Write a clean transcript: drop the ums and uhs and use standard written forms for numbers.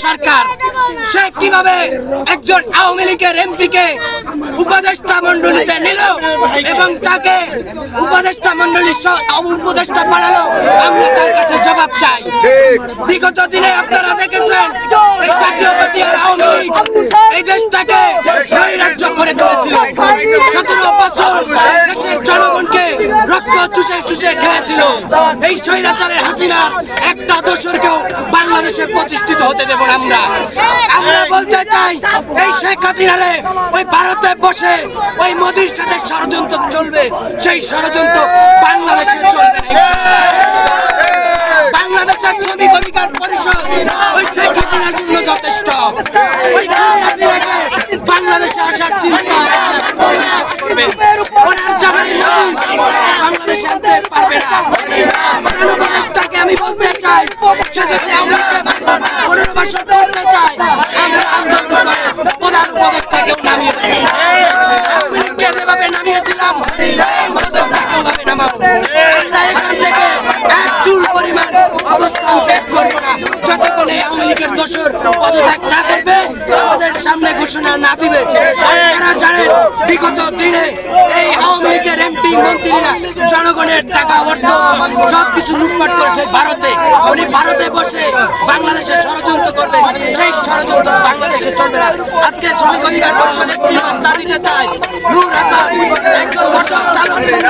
সরকার সে কিভাবে একজন আওয়ামী লীগের এমপিকে উপদেষ্টা মণ্ডলীতে নিল এবং তাকে উপদেষ্টা মণ্ডলীর উপদেষ্টা বানালো, আমরা তার কাছে জবাব চাই। বিগত দিনে আপনারা দেখেছেন এই জাতীয়বাদী আর আওয়ামী লীগ এই দেশটাকে স্বৈরাজ্য করে তুলেছিল। 17 বছর দেশের জনগণকে রক্ত চুষে চুষে খেয়েছিল। এই স্বৈরাচারের হাসিনার একটা দোসরকেও বাংলাদেশে প্রতিষ্ঠিত হতে দেব না। আমরা বলতে চাই এই শেখ হাসিনারে ওই ভারতে বসে ওই মোদির সাথে ষড়যন্ত্র চলবে, সেই ষড়যন্ত্র বাংলাদেশে চলবে না। বাংলাদেশের শ্রমিক অধিকার পরিষদ ওই শেখ হাসিনার জন্য যথেষ্ট। ওই হাসিনাকে বাংলাদেশে আসার চিন্তা বাংলাদেশে আনতে পারবে না। উপদেষ্টাকে আমি বলতে চাই সে যদি 15 বছর করতে চাই আমরা আন্দোলন করে প্রধান উপদেষ্টাকেও নামিয়ে যেভাবে নামিয়েছিলাম উপদেষ্টাকেও ভাবে নামাবো। আমরা এখান থেকে এক চুল পরিমাণ অবস্থান ত্যাগ করবো না যতক্ষণ এই আওয়ামী লীগের দোসর পদত্যাগ না করবে, আমাদের সামনে ঘোষণা না দিবে। আপনারা জানেন বিগত দিনে এই আওয়ামী লীগের এমপি মন্ত্রীরা জনগণের টাকা অর্থ সবকিছু লুটপাট করেছে ভারতে। উনি ভারতে বসে বাংলাদেশে ষড়যন্ত্র করবে, সেই ষড়যন্ত্র বাংলাদেশে চলবে না। আজকে শ্রমিক অধিকার পরিষদ একটি বার্তা দিতে চাই, নূর হাসান একজন মোটর চালক ছিল